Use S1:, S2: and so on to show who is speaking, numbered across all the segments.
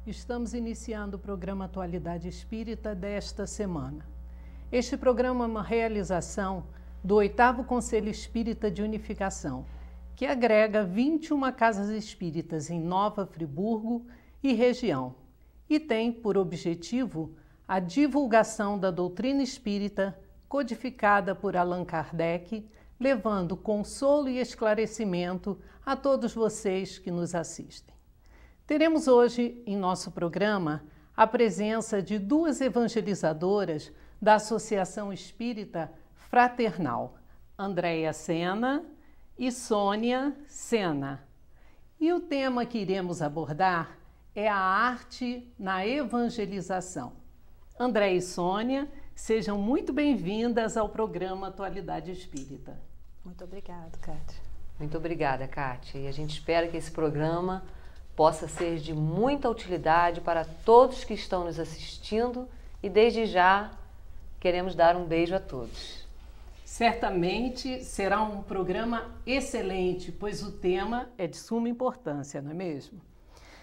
S1: Estamos iniciando o programa Atualidade Espírita desta semana. Este programa é uma realização do 8º Conselho Espírita de Unificação, que agrega 21 casas espíritas em Nova Friburgo e região, e tem por objetivo a divulgação da doutrina espírita codificada por Allan Kardec, levando consolo e esclarecimento a todos vocês que nos assistem. Teremos hoje em nosso programa a presença de 2 evangelizadoras da Associação Espírita Fraternal, Andréia Sena e Sônia Sena. E o tema que iremos abordar é a arte na evangelização. Andréia e Sônia, sejam muito bem-vindas ao programa Atualidade Espírita.
S2: Muito obrigada, Kátia.
S3: Muito obrigada, Kátia. E a gente espera que esse programa possa ser de muita utilidade para todos que estão nos assistindo e desde já queremos dar um beijo a todos.
S1: Certamente será um programa excelente, pois o tema é de suma importância, não é mesmo?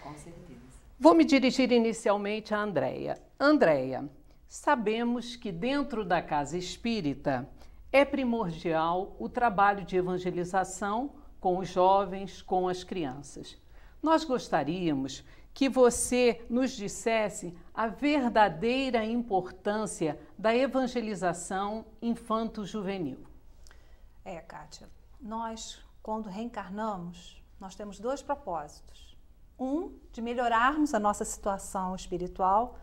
S3: Com certeza.
S1: Vou me dirigir inicialmente a Andréia. Andréia, sabemos que dentro da casa espírita é primordial o trabalho de evangelização com os jovens, com as crianças. Nós gostaríamos que você nos dissesse a verdadeira importância da evangelização infanto-juvenil.
S2: Kátia, nós, quando reencarnamos, nós temos 2 propósitos. Um, de melhorarmos a nossa situação espiritual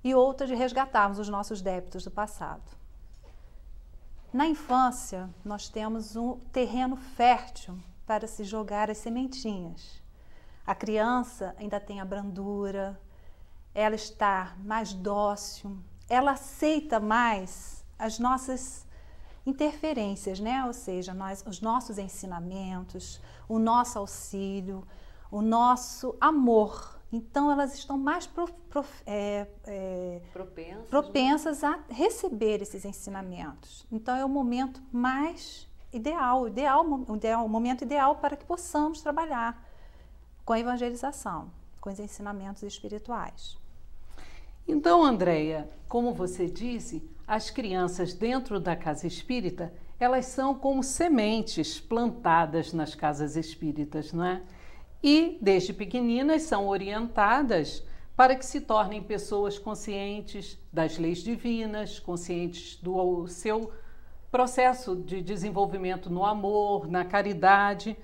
S2: e outro, de resgatarmos os nossos débitos do passado. Na infância, nós temos um terreno fértil para se jogar as sementinhas. A criança ainda tem a brandura, ela está mais dócil, ela aceita mais as nossas interferências, né? Ou seja,
S3: os
S2: nossos ensinamentos, o nosso auxílio, o nosso amor. Então, elas estão mais propensas a receber esses ensinamentos. Então, é o momento mais ideal, o momento ideal para que possamos trabalhar com a evangelização, com os ensinamentos espirituais.
S1: Então, Andréia, como você disse, as crianças dentro da casa espírita, elas são como sementes plantadas nas casas espíritas, não é? E, desde pequeninas, são orientadas para que se tornem pessoas conscientes das leis divinas, conscientes do seu processo de desenvolvimento no amor, na caridade.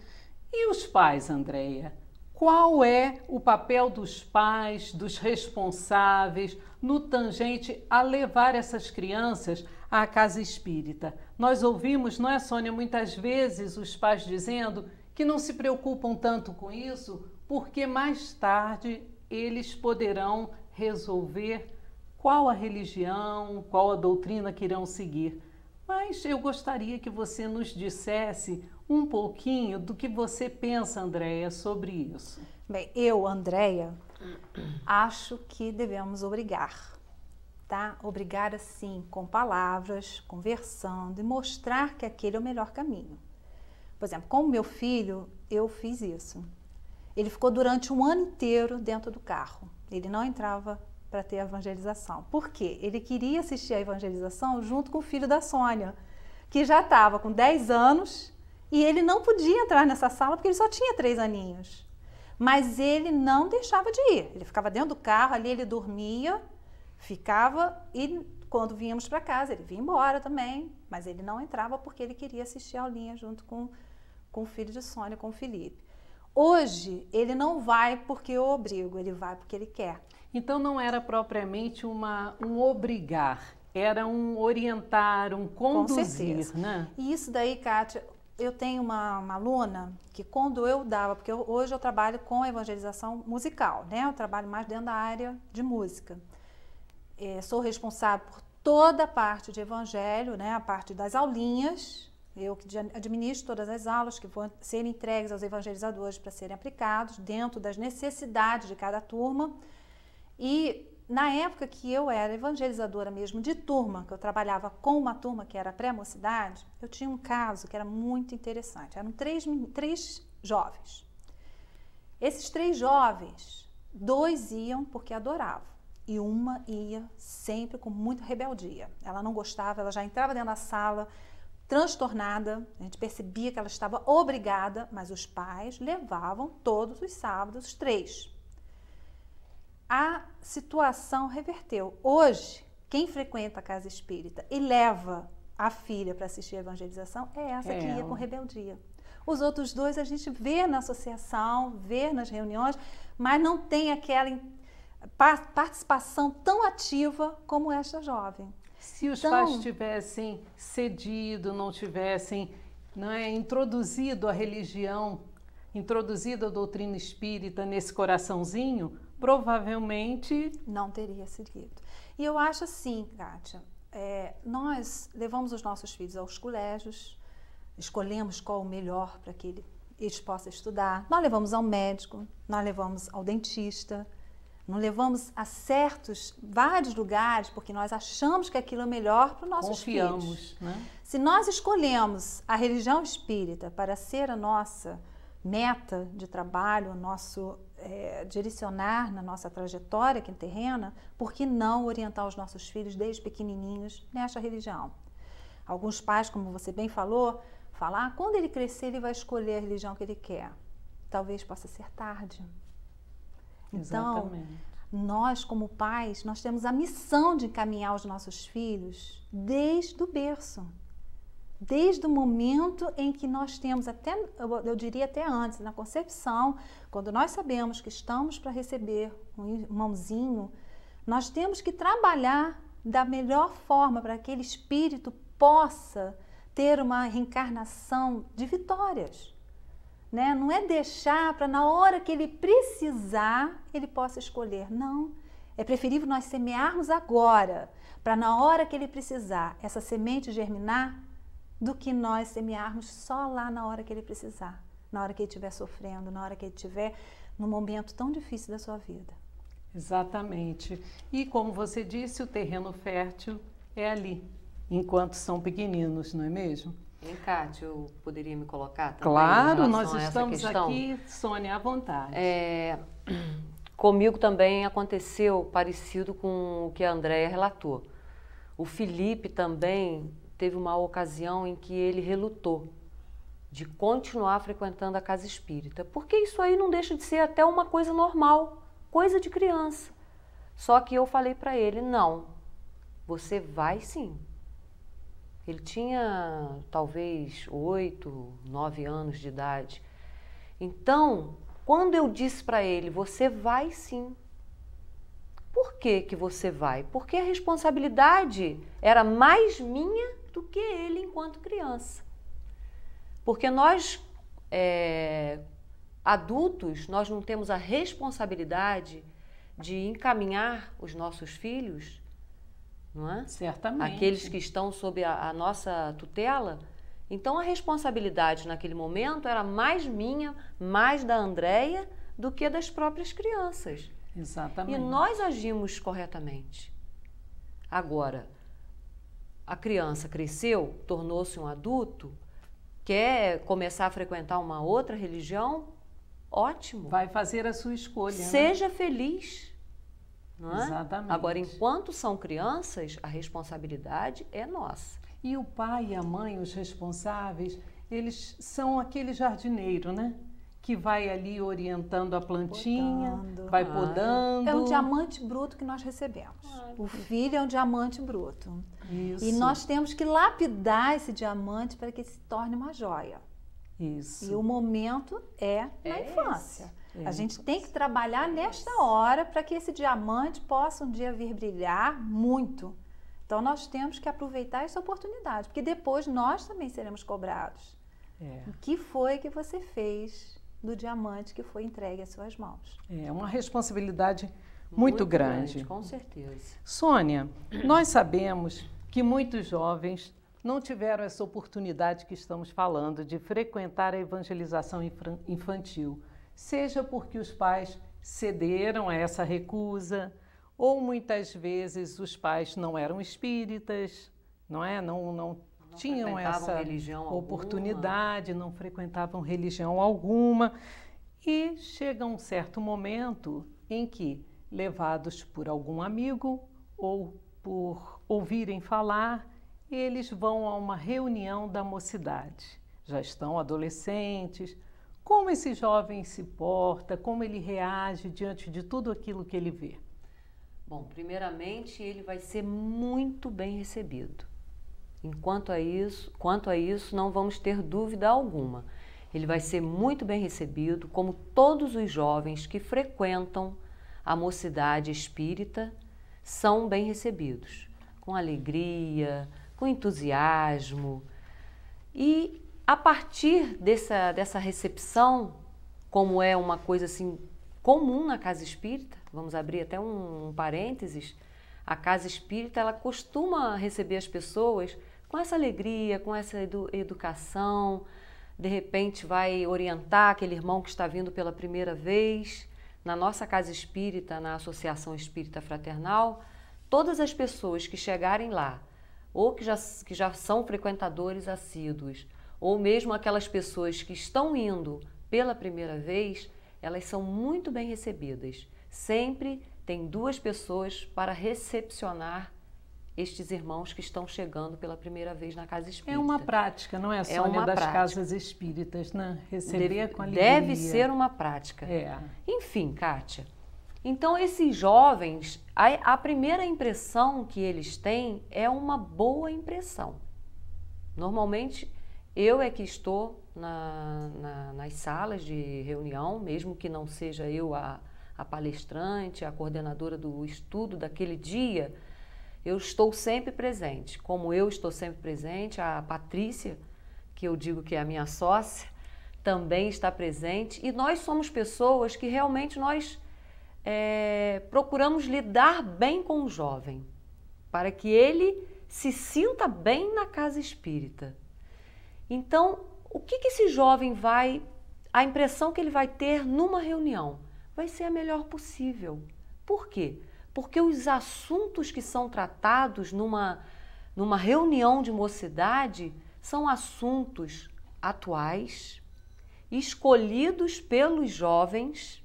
S1: E os pais, Andréia? Qual é o papel dos pais, dos responsáveis, no tangente a levar essas crianças à casa espírita? Nós ouvimos, não é, Sônia, muitas vezes os pais dizendo que não se preocupam tanto com isso, porque mais tarde eles poderão resolver qual a religião, qual a doutrina que irão seguir. Mas eu gostaria que você nos dissesse um pouquinho do que você pensa, Andréia, sobre isso.
S2: Bem, eu, Andréia, acho que devemos obrigar, tá? Obrigar assim, com palavras, conversando e mostrar que aquele é o melhor caminho. Por exemplo, com o meu filho, eu fiz isso. Ele ficou durante um ano inteiro dentro do carro. Ele não entrava para ter a evangelização. Por quê? Ele queria assistir a evangelização junto com o filho da Sônia, que já estava com 10 anos e ele não podia entrar nessa sala porque ele só tinha 3 aninhos. Mas ele não deixava de ir. Ele ficava dentro do carro, ali ele dormia, ficava e quando vínhamos para casa, ele vinha embora também, mas ele não entrava porque ele queria assistir a aulinha junto com o filho de Sônia, com o Felipe. Hoje, ele não vai porque eu obrigo, ele vai porque ele quer.
S1: Então não era propriamente um obrigar, era um orientar, um conduzir, né?
S2: E isso daí, Kátia, eu tenho uma aluna que quando eu dava, porque hoje eu trabalho com a evangelização musical, né? Eu trabalho mais dentro da área de música. Sou responsável por toda a parte de evangelho, né? A parte das aulinhas. Eu que administro todas as aulas que vão ser entregues aos evangelizadores para serem aplicados dentro das necessidades de cada turma. E na época que eu era evangelizadora mesmo de turma, que eu trabalhava com uma turma que era pré-mocidade, eu tinha um caso que era muito interessante. Eram três jovens. Esses 3 jovens 2 iam porque adoravam. E uma ia sempre com muita rebeldia. Ela não gostava, ela já entrava dentro da sala transtornada, a gente percebia que ela estava obrigada, mas os pais levavam todos os sábados, os 3. A situação reverteu. Hoje, quem frequenta a casa espírita e leva a filha para assistir a evangelização é essa que ia com rebeldia. Os outros 2 a gente vê na associação, vê nas reuniões, mas não tem aquela participação tão ativa como esta jovem.
S1: Se os pais tivessem cedido, não tivessem introduzido a religião, introduzido a doutrina espírita nesse coraçãozinho, provavelmente
S2: não teria seguido. E eu acho assim, Kátia, nós levamos os nossos filhos aos colégios, escolhemos qual o melhor para que eles possam estudar. Nós levamos ao médico, nós levamos ao dentista, nós levamos a vários lugares, porque nós achamos que aquilo é melhor para os nossos filhos.
S1: Confiamos, né?
S2: Se nós escolhemos a religião espírita para ser a nossa meta de trabalho, o nosso direcionar na nossa trajetória aqui terrena, por que não orientar os nossos filhos desde pequenininhos nesta religião? Alguns pais, como você bem falou, falam, quando ele crescer ele vai escolher a religião que ele quer. Talvez possa ser tarde. Então, nós como pais, nós temos a missão de encaminhar os nossos filhos desde o berço. Desde o momento em que nós temos, eu diria até antes, na concepção, quando nós sabemos que estamos para receber um irmãozinho, nós temos que trabalhar da melhor forma para que aquele espírito possa ter uma reencarnação de vitórias. Né? Não é deixar para na hora que ele precisar, ele possa escolher. Não, é preferível nós semearmos agora, para na hora que ele precisar, essa semente germinar, do que nós semearmos só lá na hora que ele precisar, na hora que ele estiver sofrendo, na hora que ele estiver num momento tão difícil da sua vida.
S1: Exatamente. E como você disse, o terreno fértil é ali, enquanto são pequeninos, não é mesmo?
S3: Vem cá, eu poderia me colocar também?
S1: Claro, nós estamos aqui, Sônia, à vontade.
S3: Comigo também aconteceu parecido com o que a Andréia relatou. O Felipe também teve uma ocasião em que ele relutou de continuar frequentando a casa espírita, porque isso aí não deixa de ser até uma coisa normal, coisa de criança. Só que eu falei para ele, não, você vai sim. Ele tinha talvez 8, 9 anos de idade. Então, quando eu disse para ele, você vai sim. Por que que você vai? Porque a responsabilidade era mais minha do que ele enquanto criança. Porque nós, adultos, nós não temos a responsabilidade de encaminhar os nossos filhos, não é?
S1: Certamente.
S3: Aqueles que estão sob a nossa tutela. Então a responsabilidade naquele momento era mais minha, mais da Andréia, do que das próprias crianças.
S1: Exatamente.
S3: E nós agimos corretamente. Agora, a criança cresceu, tornou-se um adulto, quer começar a frequentar uma outra religião, ótimo.
S1: Vai fazer a sua escolha.
S3: Seja feliz. Não é?
S1: Exatamente.
S3: Agora, enquanto são crianças, a responsabilidade é nossa.
S1: E o pai e a mãe, os responsáveis, eles são aquele jardineiro, né? Que vai ali orientando a plantinha, vai podando.
S2: É um diamante bruto que nós recebemos. O filho é um diamante bruto.
S1: Isso.
S2: E nós temos que lapidar esse diamante para que se torne uma joia.
S1: Isso.
S2: E o momento é na infância. A gente tem que trabalhar nesta
S3: esse.
S2: hora para que esse diamante possa um dia vir brilhar muito. Então nós temos que aproveitar essa oportunidade, porque depois nós também seremos cobrados. O que foi que você fez do diamante que foi entregue às suas mãos?
S1: É uma responsabilidade muito grande.
S3: Com certeza.
S1: Sônia, nós sabemos que muitos jovens não tiveram essa oportunidade que estamos falando de frequentar a evangelização infantil, seja porque os pais cederam a essa recusa, ou muitas vezes os pais não eram espíritas, não é? Não tinham essa oportunidade, não frequentavam religião alguma. E chega um certo momento em que, levados por algum amigo ou por ouvirem falar, eles vão a uma reunião da mocidade. Já estão adolescentes. Como esse jovem se porta, como ele reage diante de tudo aquilo que ele vê?
S3: Bom, primeiramente ele vai ser muito bem recebido. Quanto a isso, não vamos ter dúvida alguma. Ele vai ser muito bem recebido, como todos os jovens que frequentam a mocidade espírita são bem recebidos, com alegria, com entusiasmo. E a partir dessa recepção, como é uma coisa assim comum na casa espírita, vamos abrir até um parênteses, a casa espírita ela costuma receber as pessoas com essa alegria, com essa educação, de repente vai orientar aquele irmão que está vindo pela primeira vez. Na nossa casa espírita, na Associação Espírita Fraternal, todas as pessoas que chegarem lá, ou que já são frequentadores assíduos, ou mesmo aquelas pessoas que estão indo pela primeira vez, elas são muito bem recebidas. Sempre tem 2 pessoas para recepcionar estes irmãos que estão chegando pela primeira vez na casa espírita.
S1: É uma prática, não é, Sônia,
S3: uma
S1: das
S3: prática.
S1: Casas espíritas, né? Receber com alegria.
S3: Deve ser uma prática.
S1: É.
S3: Enfim, Kátia, então esses jovens, a primeira impressão que eles têm é uma boa impressão. Normalmente, eu é que estou nas salas de reunião, mesmo que não seja eu a palestrante, a coordenadora do estudo daquele dia, eu estou sempre presente. Como eu estou sempre presente, a Patrícia, que eu digo que é a minha sócia, também está presente. E nós somos pessoas que realmente nós procuramos lidar bem com o jovem, para que ele se sinta bem na casa espírita. Então, o que esse jovem a impressão que ele vai ter numa reunião vai ser a melhor possível. Por quê? Porque os assuntos que são tratados numa reunião de mocidade são assuntos atuais, escolhidos pelos jovens,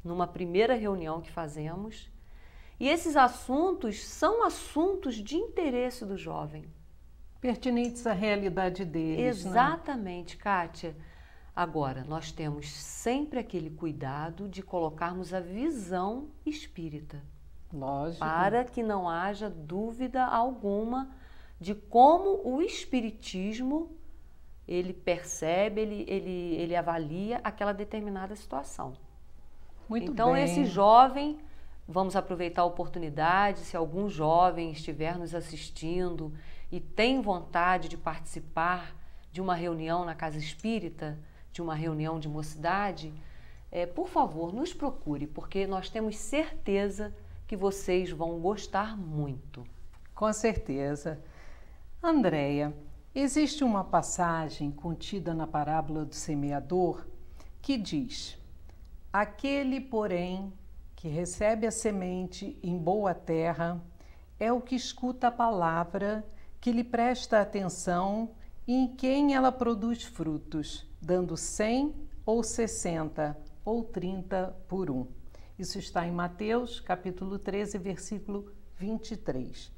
S3: numa primeira reunião que fazemos, e esses assuntos são assuntos de interesse do jovem.
S1: Pertinentes à realidade deles.
S3: Exatamente, né? Kátia. Agora, nós temos sempre aquele cuidado de colocarmos a visão espírita.
S1: Lógico.
S3: Para que não haja dúvida alguma de como o espiritismo ele percebe, ele avalia aquela determinada situação.
S1: Muito
S3: então,
S1: bem.
S3: Esse jovem, vamos aproveitar a oportunidade, se algum jovem estiver nos assistindo e tem vontade de participar de uma reunião na casa espírita, de uma reunião de mocidade, por favor, nos procure, porque nós temos certeza que vocês vão gostar muito.
S1: Com certeza. Andréia, existe uma passagem contida na parábola do semeador que diz: aquele, porém, que recebe a semente em boa terra é o que escuta a palavra, que lhe presta atenção e em quem ela produz frutos, dando 100 ou 60 ou 30 por 1. Isso está em Mateus, capítulo 13, versículo 23.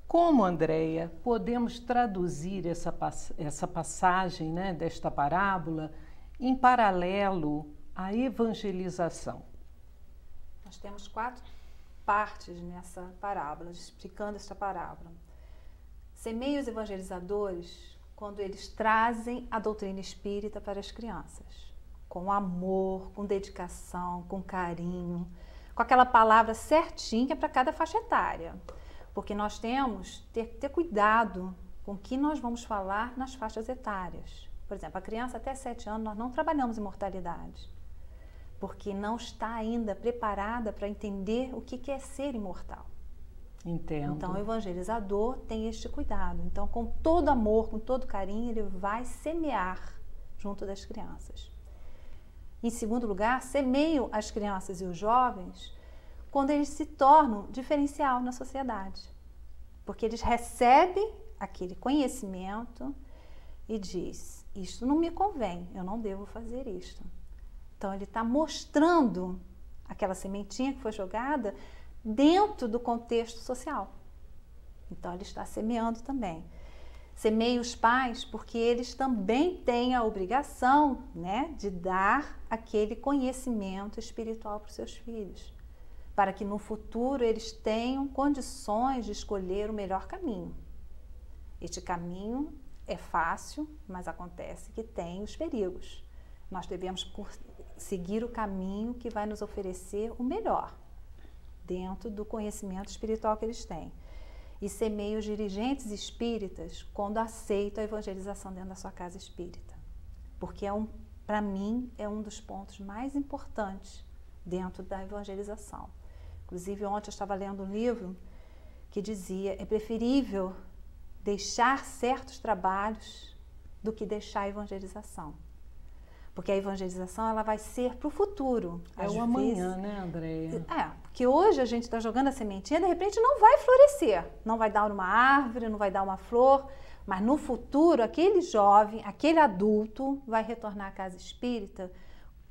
S1: Como, Andréia, podemos traduzir essa passagem, né, desta parábola em paralelo à evangelização?
S2: Nós temos 4 partes nessa parábola, explicando esta parábola. Semeios evangelizadores, quando eles trazem a doutrina espírita para as crianças, com amor, com dedicação, com carinho, com aquela palavra certinha para cada faixa etária. Porque nós temos que ter cuidado com o que nós vamos falar nas faixas etárias. Por exemplo, a criança até 7 anos, nós não trabalhamos imortalidade, porque não está ainda preparada para entender o que é ser imortal.
S1: Entendo.
S2: Então, o evangelizador tem este cuidado. Então, com todo amor, com todo carinho, ele vai semear junto das crianças. Em segundo lugar, semeio as crianças e os jovens quando eles se tornam diferencial na sociedade. Porque eles recebem aquele conhecimento e diz: isto não me convém, eu não devo fazer isto. Então, ele está mostrando aquela sementinha que foi jogada dentro do contexto social. Então, ele está semeando também. Semeia os pais porque eles também têm a obrigação, né, de dar aquele conhecimento espiritual para os seus filhos, para que no futuro eles tenham condições de escolher o melhor caminho. Este caminho é fácil, mas acontece que tem os perigos. Nós devemos seguir o caminho que vai nos oferecer o melhor, dentro do conhecimento espiritual que eles têm. E semeia os dirigentes espíritas quando aceitam a evangelização dentro da sua casa espírita. Porque para mim, é um dos pontos mais importantes dentro da evangelização. Inclusive, ontem eu estava lendo um livro que dizia: é preferível deixar certos trabalhos do que deixar a evangelização. Porque a evangelização, ela vai ser para o futuro.
S1: É o amanhã, né, Andréia?
S2: Porque hoje a gente está jogando a sementinha, de repente não vai florescer. Não vai dar uma árvore, não vai dar uma flor. Mas no futuro, aquele jovem, aquele adulto, vai retornar à casa espírita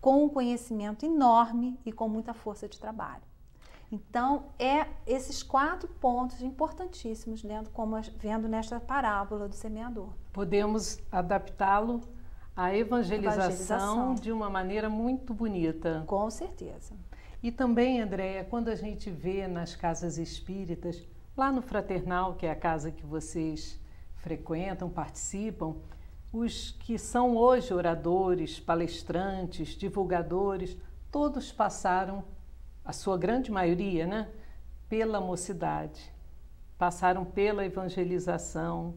S2: com um conhecimento enorme e com muita força de trabalho. Então, esses 4 pontos importantíssimos, vendo nesta parábola do semeador.
S1: Podemos adaptá-lo à evangelização de uma maneira muito bonita.
S2: Com certeza.
S1: E também, Andréia, quando a gente vê nas casas espíritas, lá no Fraternal, que é a casa que vocês frequentam, participam, os que são hoje oradores, palestrantes, divulgadores, todos passaram, a sua grande maioria, né, pela mocidade, passaram pela evangelização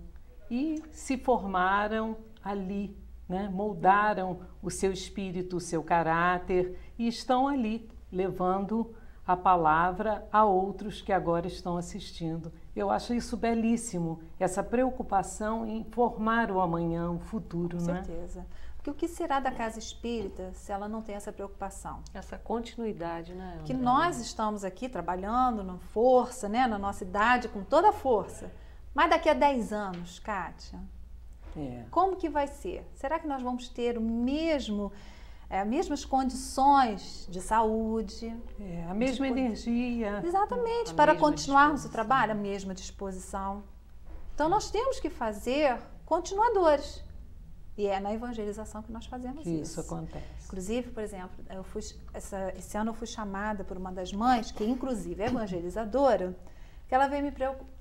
S1: e se formaram ali, né, moldaram o seu espírito, o seu caráter e estão ali levando a palavra a outros que agora estão assistindo. Eu acho isso belíssimo, essa preocupação em formar o amanhã, o futuro,
S2: Com
S1: né?
S2: certeza. Porque o que será da casa espírita se ela não tem essa preocupação?
S3: Essa continuidade, né, Andréia?
S2: Que nós estamos aqui trabalhando na força, né, na nossa idade, com toda a força. Mas daqui a 10 anos, Kátia, como que vai ser? Será que nós vamos ter mesmas condições de saúde?
S1: A mesma energia.
S2: Exatamente, para continuarmos o trabalho, a mesma disposição. Então, nós temos que fazer continuadores. E é na evangelização que nós fazemos isso.
S1: Isso acontece.
S2: Inclusive, por exemplo, esse ano eu fui chamada por uma das mães, que inclusive é evangelizadora, que ela veio me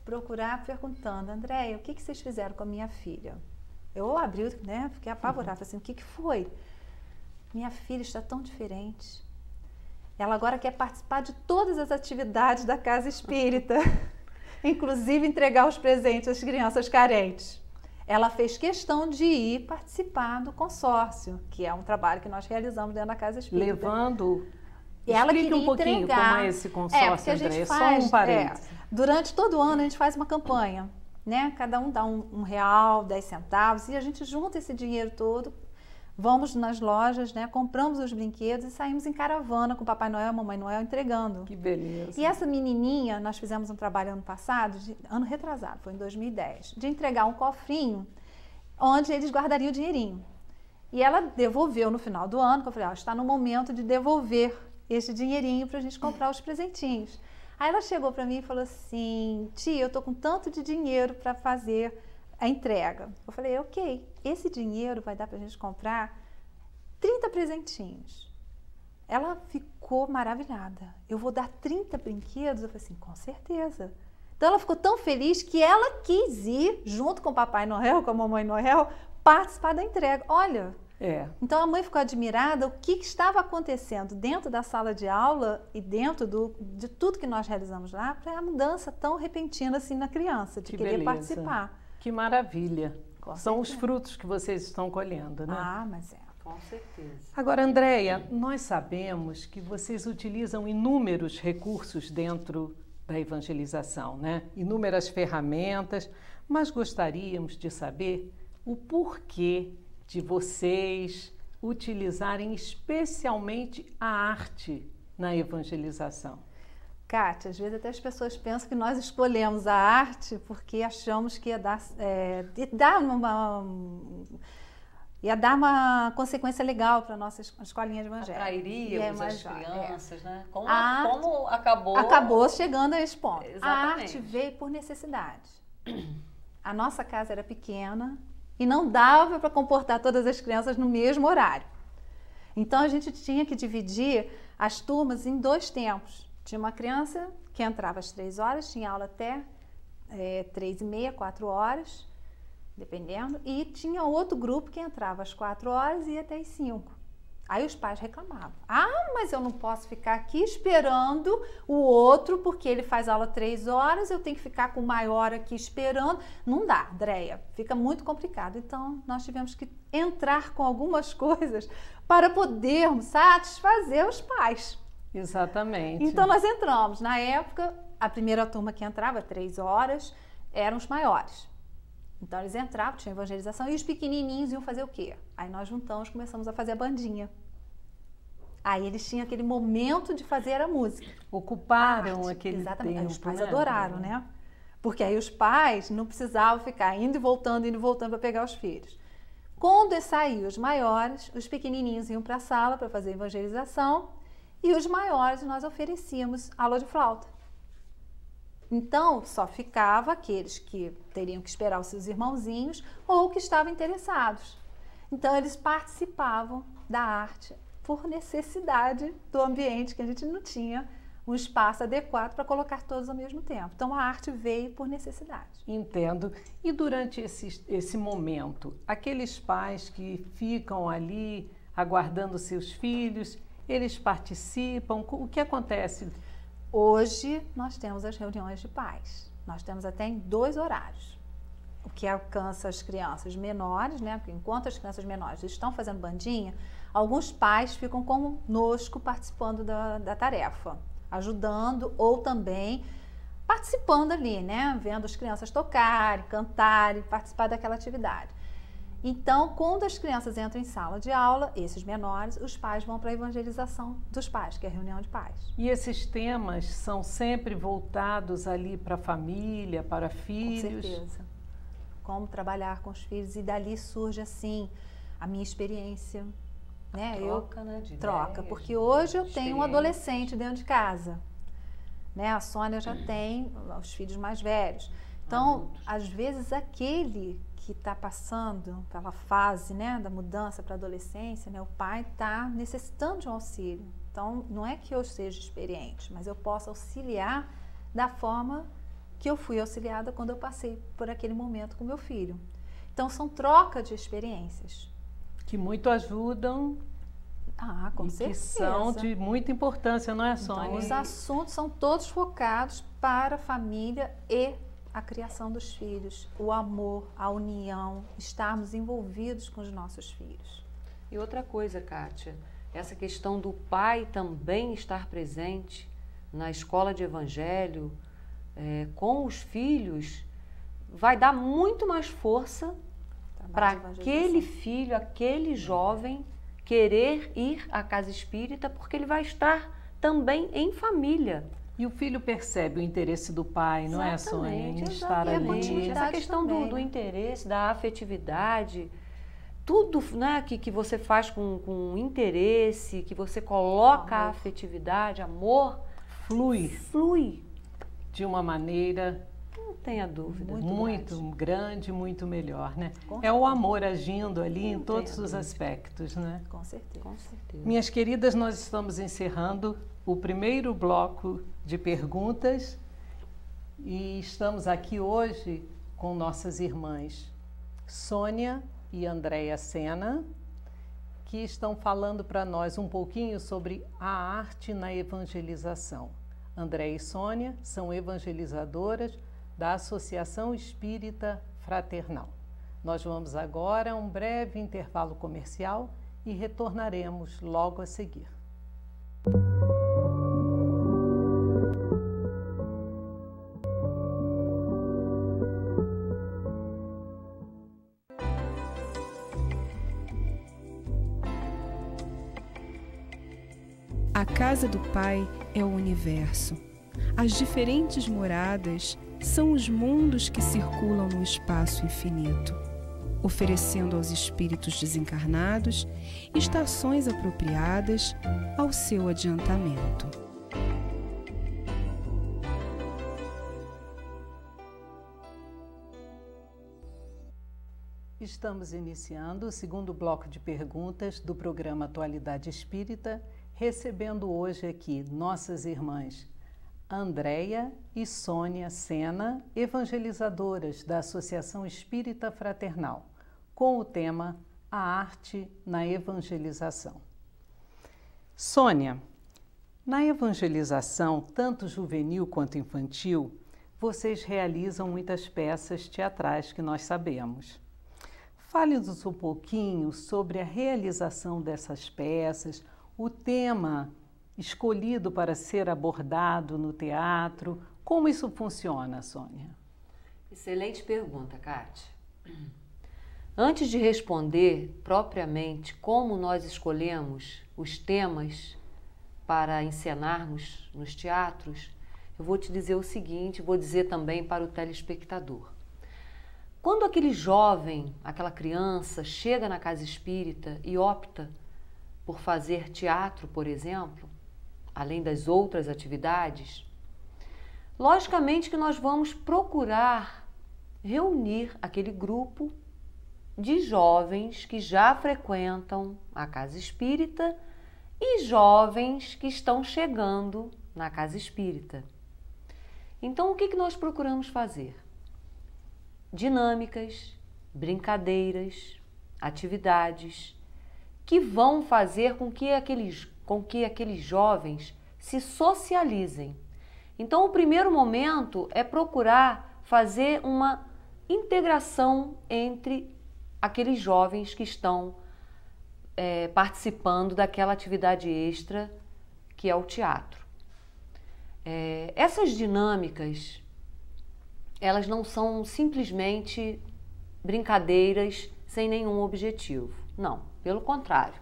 S2: procurar perguntando: Andréia, o que vocês fizeram com a minha filha? Eu abri, né, fiquei apavorada, falei assim: o que foi? Minha filha está tão diferente. Ela agora quer participar de todas as atividades da casa espírita, inclusive entregar os presentes às crianças carentes. Ela fez questão de ir participar do consórcio, que é um trabalho que nós realizamos dentro da casa espírita.
S1: Levando...
S2: Ela
S1: Explique
S2: queria
S1: um pouquinho
S2: entregar.
S1: como é esse consórcio, Andréia,
S2: faz,
S1: só um parênteses.
S2: Durante todo o ano a gente faz uma campanha, né? Cada um dá um real, 10 centavos, e a gente junta esse dinheiro todo, vamos nas lojas, né? Compramos os brinquedos e saímos em caravana com o Papai Noel e a Mamãe Noel entregando.
S1: Que beleza.
S2: E essa menininha, nós fizemos um trabalho ano passado, ano retrasado, foi em 2010, de entregar um cofrinho onde eles guardariam o dinheirinho. E ela devolveu no final do ano, que eu falei: está no momento de devolver esse dinheirinho para a gente comprar os presentinhos. Aí ela chegou para mim e falou assim: tia, eu tô com tanto de dinheiro para fazer a entrega. Eu falei: ok, esse dinheiro vai dar para a gente comprar 30 presentinhos. Ela ficou maravilhada. Eu vou dar 30 brinquedos? Eu falei assim: com certeza. Então ela ficou tão feliz que ela quis ir, junto com o Papai Noel, com a Mamãe Noel, participar da entrega. Olha... Então a mãe ficou admirada o que estava acontecendo dentro da sala de aula e dentro de tudo que nós realizamos lá, para a mudança tão repentina assim na criança, de querer participar.
S1: Que maravilha. São os frutos que vocês estão colhendo, né?
S2: Ah, mas
S3: Com certeza.
S1: Agora, Andréia, nós sabemos que vocês utilizam inúmeros recursos dentro da evangelização, né? Inúmeras ferramentas, mas gostaríamos de saber o porquê de vocês utilizarem especialmente a arte na evangelização.
S2: Kátia, às vezes até as pessoas pensam que nós escolhemos a arte porque achamos que ia dar Ia dar uma consequência legal para a nossa escolinha de evangelho.
S3: Atrairia as crianças, né? Como acabou...
S2: Acabou chegando a esse ponto.
S3: Exatamente.
S2: A arte veio por necessidade. A nossa casa era pequena e não dava para comportar todas as crianças no mesmo horário. Então, a gente tinha que dividir as turmas em 2 tempos. Tinha uma criança que entrava às 3 horas, tinha aula até 3h30, 4 horas, dependendo, e tinha outro grupo que entrava às 4 horas e ia até às 5. Aí os pais reclamavam. Mas eu não posso ficar aqui esperando o outro, porque ele faz aula 3 horas, eu tenho que ficar com o maior aqui esperando. Não dá, Andréia, fica muito complicado. Então, nós tivemos que entrar com algumas coisas para podermos satisfazer os pais.
S1: Exatamente.
S2: Então, nós entramos. Na época, a primeira turma que entrava, 3 horas, eram os maiores. Então, eles entravam, tinha evangelização, e os pequenininhos iam fazer o quê? Aí nós juntamos, começamos a fazer a bandinha. Aí eles tinham aquele momento de fazer a música.
S1: Ocuparam aquele
S2: Exatamente.
S1: tempo.
S2: Aí os pais
S1: né?
S2: adoraram, né? Porque aí os pais não precisavam ficar indo e voltando para pegar os filhos. Quando saíam os maiores, os pequenininhos iam para a sala para fazer a evangelização, e os maiores nós oferecíamos aula de flauta. Então, só ficava aqueles que teriam que esperar os seus irmãozinhos ou que estavam interessados. Então, eles participavam da arte por necessidade do ambiente, que a gente não tinha um espaço adequado para colocar todos ao mesmo tempo. Então, a arte veio por necessidade.
S1: Entendo. E durante esse momento, aqueles pais que ficam ali aguardando seus filhos, eles participam? O que acontece?
S2: Hoje, nós temos as reuniões de pais. Nós temos até em 2 horários. O que alcança as crianças menores, né? Porque enquanto as crianças menores estão fazendo bandinha, alguns pais ficam conosco participando da tarefa, ajudando ou também participando ali, né? Vendo as crianças tocarem, cantarem, participar daquela atividade. Então, quando as crianças entram em sala de aula, esses menores, os pais vão para a evangelização dos pais, que é a reunião de pais.
S1: E esses temas são sempre voltados ali para a família, para filhos?
S2: Com certeza. Como trabalhar com os filhos, e dali surge assim a minha experiência. Né?
S3: Troca, né? De
S2: troca,
S3: ideias,
S2: porque hoje eu tenho um
S3: experiências.
S2: adolescente dentro de casa. Né? A Sônia já tem os filhos mais velhos. Então, às vezes, aquele que está passando pela fase, né, da mudança para a adolescência, né, o pai está necessitando de um auxílio. Então, não é que eu seja experiente, mas eu posso auxiliar da forma que eu fui auxiliada quando eu passei por aquele momento com meu filho. Então, são troca de experiências.
S1: Que muito ajudam.
S2: Com
S1: e
S2: certeza.
S1: Que são de muita importância, não é, Sônia?
S2: Então, os assuntos são todos focados para a família e a criação dos filhos, o amor, a união, estarmos envolvidos com os nossos filhos.
S3: E outra coisa, Kátia, essa questão do pai também estar presente na escola de evangelho com os filhos vai dar muito mais força para aquele filho, aquele jovem querer ir à casa espírita, porque ele vai estar também em família.
S1: E o filho percebe o interesse do pai, não é, Sônia? Em estar ali.
S3: Essa questão do interesse, da afetividade, tudo, né, que você faz com interesse, que você coloca a afetividade, amor, flui
S1: de uma maneira,
S3: não tenha dúvida,
S1: muito grande, muito melhor, né? É o amor agindo ali em todos os aspectos, né?
S2: Com certeza.
S3: Com certeza.
S1: Minhas queridas, nós estamos encerrando o primeiro bloco de perguntas e estamos aqui hoje com nossas irmãs Sônia e Andréia Sena, que estão falando para nós um pouquinho sobre a arte na evangelização. Andréia e Sônia são evangelizadoras da Associação Espírita Fraternal. Nós vamos agora a um breve intervalo comercial e retornaremos logo a seguir.
S4: A casa do Pai é o universo. As diferentes moradas são os mundos que circulam no espaço infinito. oferecendo aos espíritos desencarnados estações apropriadas ao seu adiantamento.
S1: Estamos iniciando o segundo bloco de perguntas do programa Atualidade Espírita, recebendo hoje aqui nossas irmãs Andréia e Sônia Sena, evangelizadoras da Associação Espírita Fraternal, com o tema A Arte na Evangelização. Sônia, na evangelização, tanto juvenil quanto infantil, vocês realizam muitas peças teatrais que nós sabemos. Fale-nos um pouquinho sobre a realização dessas peças, o tema escolhido para ser abordado no teatro. Como isso funciona, Sônia?
S3: Excelente pergunta, Kátia. Antes de responder propriamente como nós escolhemos os temas para encenarmos nos teatros, eu vou te dizer o seguinte, vou dizer também para o telespectador. Quando aquele jovem, aquela criança, chega na casa espírita e opta por fazer teatro, por exemplo, além das outras atividades, logicamente que nós vamos procurar reunir aquele grupo de jovens que já frequentam a casa espírita e jovens que estão chegando na casa espírita. Então, o que nós procuramos fazer? Dinâmicas, brincadeiras, atividades que vão fazer com que aqueles jovens se socializem. Então, o primeiro momento é procurar fazer uma integração entre aqueles jovens que estão participando daquela atividade extra que é o teatro. Essas dinâmicas, elas não são simplesmente brincadeiras sem nenhum objetivo. Não, pelo contrário.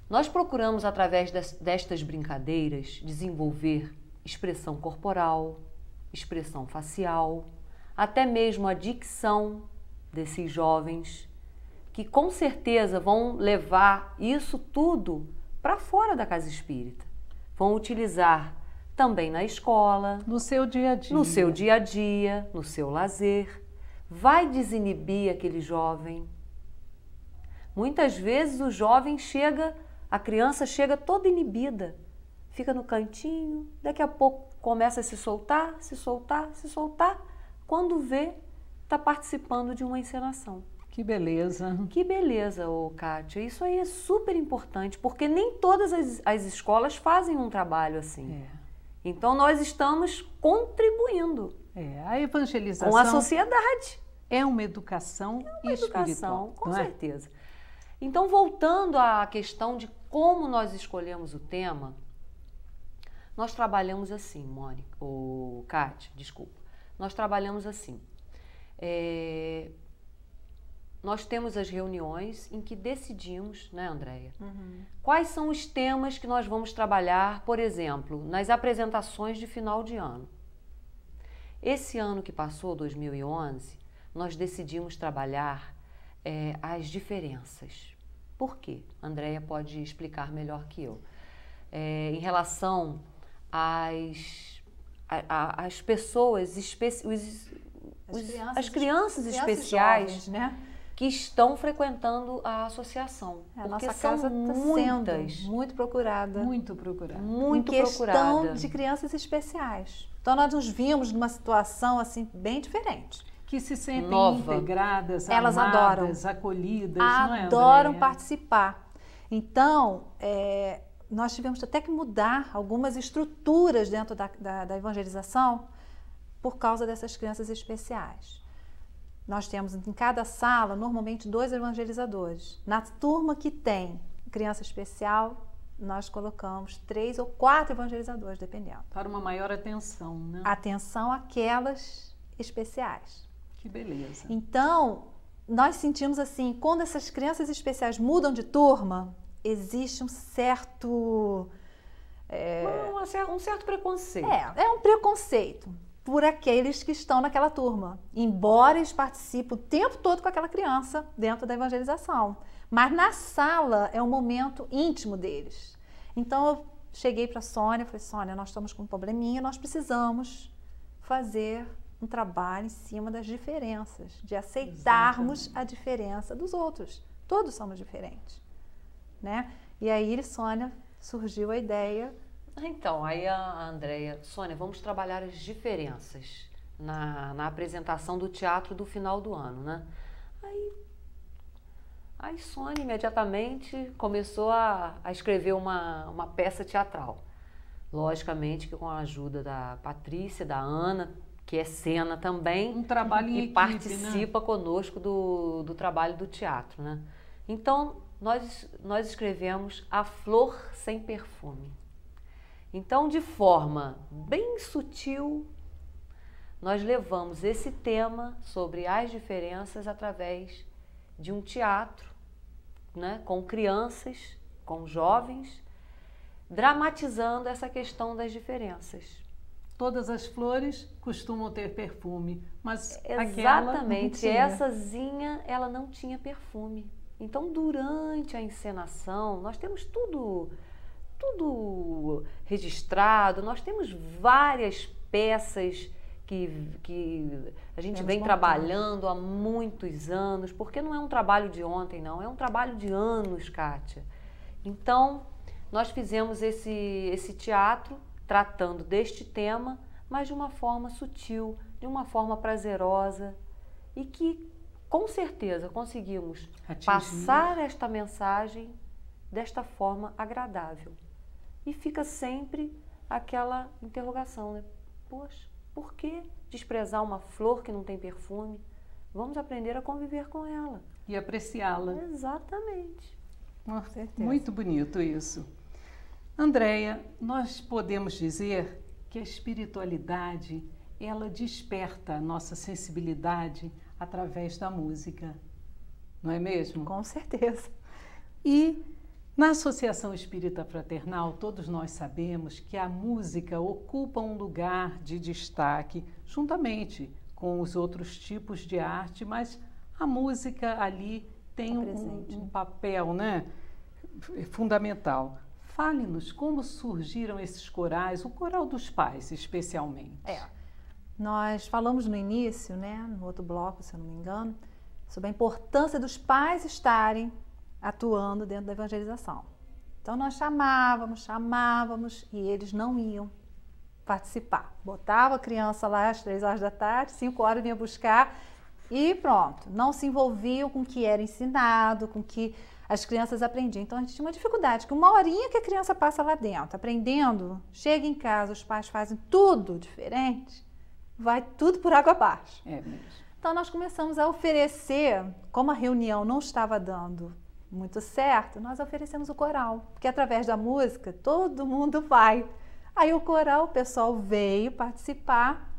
S3: Nós procuramos, através destas brincadeiras, desenvolver expressão corporal, expressão facial, até mesmo a dicção desses jovens, que com certeza vão levar isso tudo para fora da casa espírita. Vão utilizar também na escola,
S1: no seu dia a dia.
S3: No seu dia a dia, no seu lazer. Vai desinibir aquele jovem. Muitas vezes o jovem a criança chega toda inibida, fica no cantinho, daqui a pouco começa a se soltar, se soltar, se soltar. Quando vê, está participando de uma encenação.
S1: Que beleza!
S3: Que beleza, Kátia. Isso aí é super importante, porque nem todas as escolas fazem um trabalho assim. Então, nós estamos contribuindo
S1: a evangelização
S3: com a sociedade.
S1: É uma educação espiritual.
S3: Com certeza. Então, voltando à questão de como nós escolhemos o tema, nós trabalhamos assim, Kátia, desculpa. Nós trabalhamos assim. Nós temos as reuniões em que decidimos, né, Andréia? Quais são os temas que nós vamos trabalhar, por exemplo, nas apresentações de final de ano. Esse ano que passou, 2011, nós decidimos trabalhar as diferenças. Por quê? Andréia pode explicar melhor que eu. Em relação às pessoas, as crianças especiais,
S2: jovens, né?
S3: Que estão frequentando a associação.
S2: A
S3: porque
S2: nossa
S3: são
S2: casa
S3: muitas.
S2: Está sendo muito procurada.
S1: Muito procurada.
S3: Muito
S2: em questão
S3: procurada.
S2: de crianças especiais. Então, nós nos vimos numa situação assim bem diferente.
S1: Que se sentem
S3: Nova.
S1: integradas,
S2: Elas
S1: amadas, acolhidas, não é,
S2: adoram
S1: Andréia?
S2: participar. Então, nós tivemos até que mudar algumas estruturas dentro da evangelização por causa dessas crianças especiais. Nós temos em cada sala, normalmente, 2 evangelizadores. Na turma que tem criança especial, nós colocamos 3 ou 4 evangelizadores, dependendo.
S1: Para uma maior atenção, né?
S2: Atenção àquelas especiais.
S1: Que beleza.
S2: Então, nós sentimos assim, quando essas crianças especiais mudam de turma, existe um certo...
S3: Um certo preconceito.
S2: É um preconceito. por aqueles que estão naquela turma, embora eles participem o tempo todo com aquela criança dentro da evangelização. Mas na sala é um momento íntimo deles. Então eu cheguei para a Sônia, falei, Sônia, nós estamos com um probleminha, nós precisamos fazer um trabalho em cima das diferenças, de aceitarmos a diferença dos outros. Todos somos diferentes, né? E aí, Sônia, surgiu a ideia.
S3: Então, aí a Andréia, Sônia, vamos trabalhar as diferenças na apresentação do teatro do final do ano, né? Aí Sônia imediatamente começou a escrever uma peça teatral. Logicamente que com a ajuda da Patrícia, da Ana, que é cena também,
S1: um trabalho em
S3: e
S1: equipe,
S3: participa, né, conosco do trabalho do teatro, né? Então, nós escrevemos A Flor Sem Perfume. Então, de forma bem sutil, nós levamos esse tema sobre as diferenças através de um teatro, né, com crianças, com jovens, dramatizando essa questão das diferenças.
S1: Todas as flores costumam ter perfume, mas
S3: exatamente, essazinha ela não tinha perfume. Então, durante a encenação, nós temos tudo registrado, nós temos várias peças que a gente vem trabalhando há muitos anos, porque não é um trabalho de ontem, não, é um trabalho de anos, Kátia. Então, nós fizemos esse teatro tratando deste tema, mas de uma forma sutil, de uma forma prazerosa e que, com certeza, conseguimos passar esta mensagem desta forma agradável. E fica sempre aquela interrogação, né? Poxa, por que desprezar uma flor que não tem perfume? Vamos aprender a conviver com ela.
S1: E apreciá-la.
S3: Exatamente.
S1: Muito bonito isso. Andréia, nós podemos dizer que a espiritualidade, ela desperta a nossa sensibilidade através da música, não é mesmo?
S2: Com certeza.
S1: E na Associação Espírita Fraternal, todos nós sabemos que a música ocupa um lugar de destaque, juntamente com os outros tipos de arte, mas a música ali tem um papel, né, fundamental. Fale-nos como surgiram esses corais, o Coral dos Pais, especialmente.
S2: Nós falamos no início, né, no outro bloco, se eu não me engano, sobre a importância dos pais estarem atuando dentro da evangelização. Então nós chamávamos e eles não iam participar. Botava a criança lá às 3 horas da tarde, 5 horas vinha buscar e pronto. Não se envolviam com o que era ensinado, com o que as crianças aprendiam. Então a gente tinha uma dificuldade, que uma horinha que a criança passa lá dentro, aprendendo, chega em casa, os pais fazem tudo diferente, vai tudo por água abaixo.
S1: É mesmo.
S2: Então nós começamos a oferecer, como a reunião não estava dando muito certo, nós oferecemos o coral, porque através da música todo mundo vai. Aí o coral, o pessoal veio participar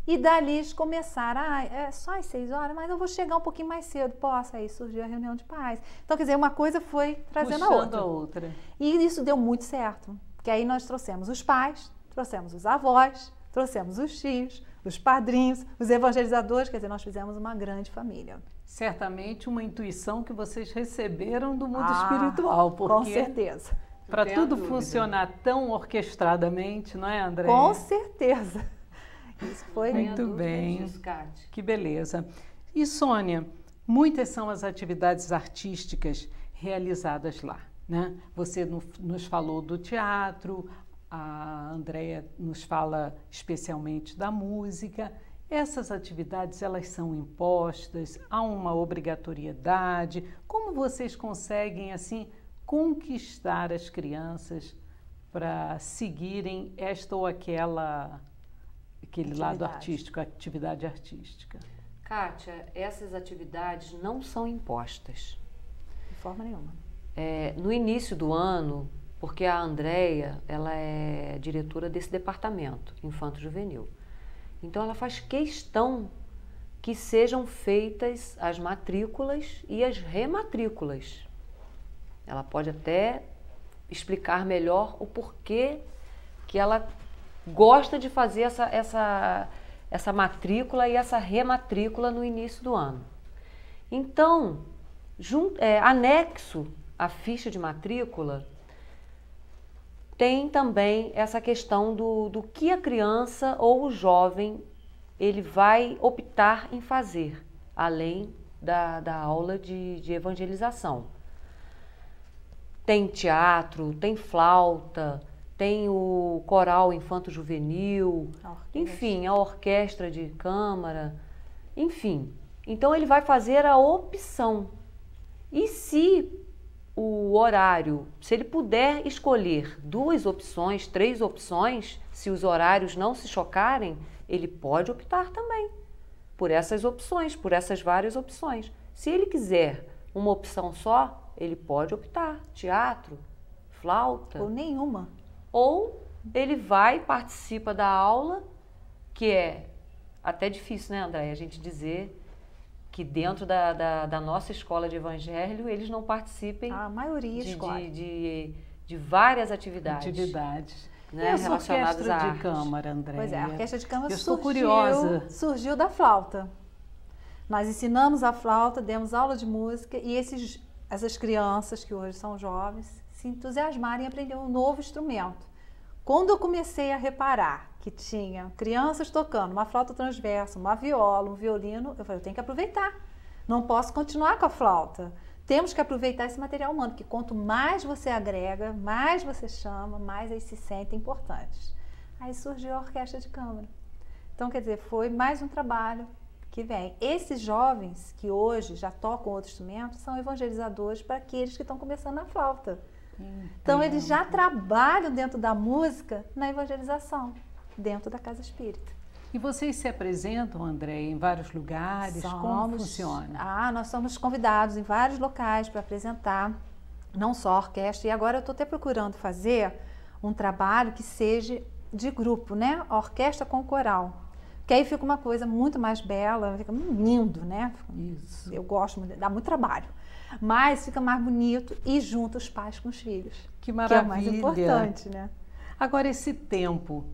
S2: e dali eles começaram, é só às 6 horas, mas eu vou chegar um pouquinho mais cedo, posso? Aí surgiu a reunião de pais. Então, quer dizer, uma coisa foi trazendo a outra. E isso deu muito certo, porque aí nós trouxemos os pais, trouxemos os avós, trouxemos os tios, os padrinhos, os evangelizadores, quer dizer, nós fizemos uma grande família.
S1: Certamente uma intuição que vocês receberam do mundo espiritual, porque
S2: com certeza.
S1: Para tudo funcionar tão orquestradamente, não é, Andréia?
S2: Com certeza. Isso foi
S1: muito bem. Que beleza. E Sônia, muitas são as atividades artísticas realizadas lá, né? Você nos falou do teatro, a Andréia nos fala especialmente da música. Essas atividades, elas são impostas, há uma obrigatoriedade. Como vocês conseguem, assim, conquistar as crianças para seguirem esta ou aquele lado artístico, atividade artística?
S3: Kátia, essas atividades não são impostas.
S2: De forma nenhuma.
S3: No início do ano, porque a Andréia, ela é diretora desse departamento infanto-juvenil. Então, ela faz questão que sejam feitas as matrículas e as rematrículas. Ela pode até explicar melhor o porquê que ela gosta de fazer essa matrícula e essa rematrícula no início do ano. Então, anexo à ficha de matrícula, tem também essa questão do que a criança ou o jovem ele vai optar em fazer, além da aula de evangelização. Tem teatro, tem flauta, tem o coral infanto-juvenil, enfim, a orquestra de câmara, enfim. Então ele vai fazer a opção. E se o horário, se ele puder escolher 2 opções, 3 opções, se os horários não se chocarem, ele pode optar também por essas opções, por essas várias opções. Se ele quiser uma opção só, ele pode optar teatro, flauta.
S2: Ou nenhuma.
S3: Ou ele vai, participa da aula, que é até difícil, né, André, a gente dizer que dentro da nossa escola de evangelho eles não participem.
S2: A maioria escolhe.
S3: De várias atividades. Né,
S1: e a orquestra de câmara, André?
S2: Pois é, a orquestra de câmara
S1: surgiu
S2: da flauta. Nós ensinamos a flauta, demos aula de música e essas crianças, que hoje são jovens, se entusiasmaram em aprender um novo instrumento. Quando eu comecei a reparar que tinha crianças tocando uma flauta transversa, uma viola, um violino, eu falei, eu tenho que aproveitar. Não posso continuar com a flauta. Temos que aproveitar esse material humano, porque quanto mais você agrega, mais você chama, mais eles se sentem importantes. Aí surgiu a orquestra de câmara. Então, quer dizer, foi mais um trabalho que vem. Esses jovens que hoje já tocam outros instrumentos são evangelizadores para aqueles que estão começando na flauta. Então, eles já trabalham dentro da música na evangelização, dentro da casa espírita.
S1: E vocês se apresentam, André, em vários lugares? Como funciona?
S2: Nós somos convidados em vários locais para apresentar, não só a orquestra. E agora eu estou até procurando fazer um trabalho que seja de grupo, né? A orquestra com coral. Que aí fica uma coisa muito mais bela, fica lindo, né?
S1: Isso.
S2: Eu gosto, dá muito trabalho. Mas fica mais bonito e junta os pais com os filhos.
S1: Que maravilha!
S2: Que é o mais importante, né?
S1: Agora, esse tempo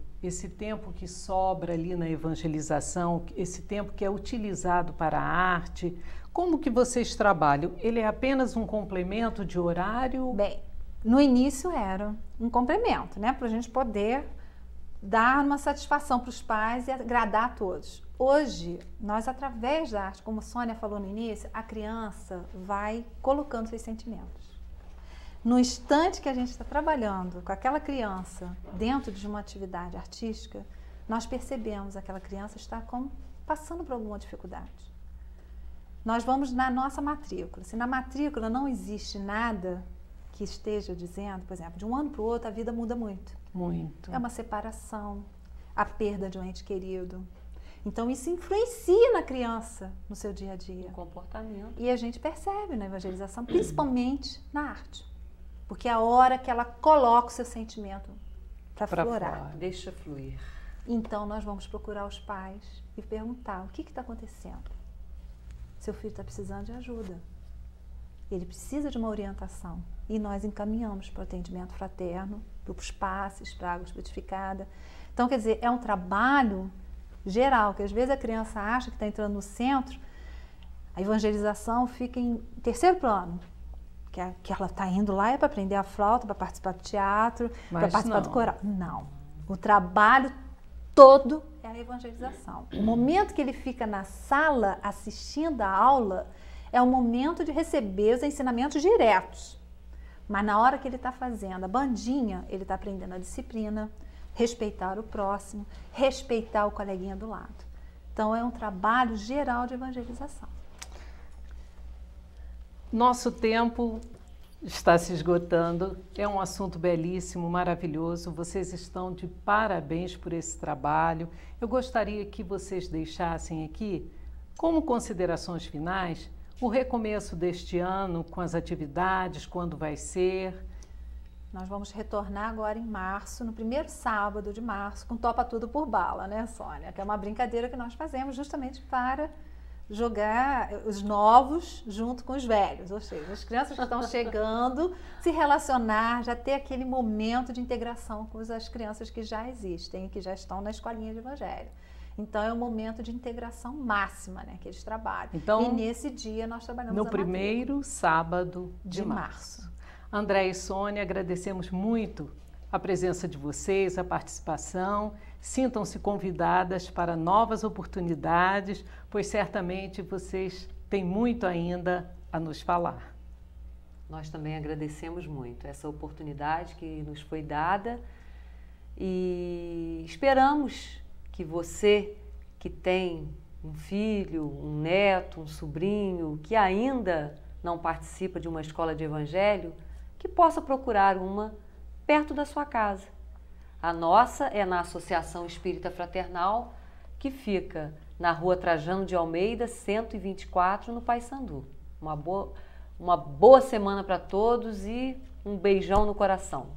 S1: que sobra ali na evangelização, esse tempo que é utilizado para a arte, como que vocês trabalham? Ele é apenas um complemento de horário?
S2: Bem, no início era um complemento, né? Para a gente poder dar uma satisfação para os pais e agradar a todos. Hoje, nós, através da arte, como a Sônia falou no início, a criança vai colocando seus sentimentos. No instante que a gente está trabalhando com aquela criança dentro de uma atividade artística, nós percebemos que aquela criança está passando por alguma dificuldade. Nós vamos na nossa matrícula. Se na matrícula não existe nada que esteja dizendo, por exemplo, de um ano para o outro a vida muda muito.
S1: Muito.
S2: É uma separação, a perda de um ente querido. Então isso influencia na criança, no seu dia a dia.
S3: O comportamento.
S2: E a gente percebe na evangelização, principalmente na arte. Porque é a hora que ela coloca o seu sentimento para florar.
S1: Fora.
S3: Deixa fluir.
S2: Então nós vamos procurar os pais e perguntar o que está acontecendo. Seu filho está precisando de ajuda. Ele precisa de uma orientação. E nós encaminhamos para o atendimento fraterno, para os passes, para a água frutificada. Então, quer dizer, é um trabalho geral, que às vezes a criança acha que está entrando no centro, a evangelização fica em terceiro plano. Que ela está indo lá é para aprender a flauta, para participar do teatro, para participar do coral. Não. O trabalho todo é a evangelização. O momento que ele fica na sala assistindo a aula é o momento de receber os ensinamentos diretos. Mas na hora que ele está fazendo a bandinha, ele está aprendendo a disciplina, respeitar o próximo, respeitar o coleguinha do lado. Então é um trabalho geral de evangelização.
S1: Nosso tempo está se esgotando, é um assunto belíssimo, maravilhoso, vocês estão de parabéns por esse trabalho. Eu gostaria que vocês deixassem aqui, como considerações finais, o recomeço deste ano com as atividades, quando vai ser.
S2: Nós vamos retornar agora em março, no primeiro sábado de março, com Topa Tudo por Bala, né, Sônia? Que é uma brincadeira que nós fazemos justamente para jogar os novos junto com os velhos, ou seja, as crianças que estão chegando, se relacionar, já ter aquele momento de integração com as crianças que já existem, que já estão na escolinha de evangelho. Então é um momento de integração máxima, né, que eles trabalham.
S1: Então,
S2: e nesse dia nós trabalhamos
S1: no primeiro sábado de março. André e Sônia, agradecemos muito a presença de vocês, a participação. Sintam-se convidadas para novas oportunidades, pois certamente vocês têm muito ainda a nos falar.
S3: Nós também agradecemos muito essa oportunidade que nos foi dada e esperamos que você que tem um filho, um neto, um sobrinho, que ainda não participa de uma escola de evangelho, que possa procurar uma perto da sua casa. A nossa é na Associação Espírita Fraternal, que fica na Rua Trajano de Almeida, 124, no Paissandu. Uma boa semana para todos e um beijão no coração.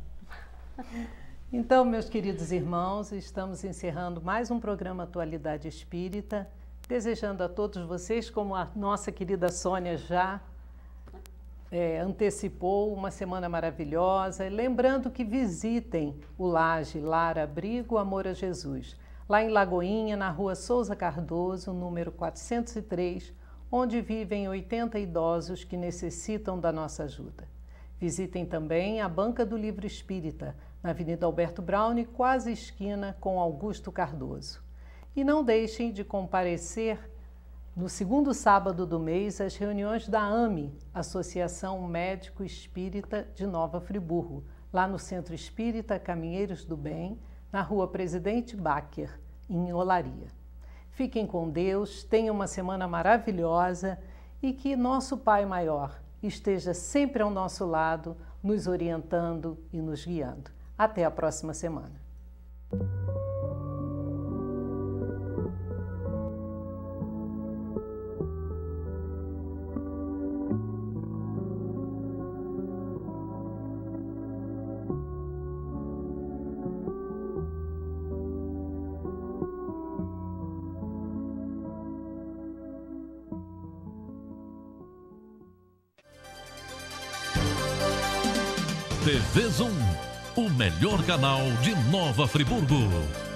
S1: Então, meus queridos irmãos, estamos encerrando mais um programa Atualidade Espírita, desejando a todos vocês, como a nossa querida Sônia já antecipou, uma semana maravilhosa. Lembrando que visitem o Laje, Lar, Abrigo, Amor a Jesus, lá em Lagoinha, na Rua Souza Cardoso, número 403, onde vivem 80 idosos que necessitam da nossa ajuda. Visitem também a Banca do Livro Espírita, na Avenida Alberto Braune, quase esquina com Augusto Cardoso. E não deixem de comparecer no segundo sábado do mês às reuniões da AME, Associação Médico Espírita de Nova Friburgo, lá no Centro Espírita Caminheiros do Bem, na Rua Presidente Bacher, em Olaria. Fiquem com Deus, tenham uma semana maravilhosa e que nosso Pai Maior esteja sempre ao nosso lado, nos orientando e nos guiando. Até a próxima semana.
S5: TV Zoom, o melhor canal de Nova Friburgo.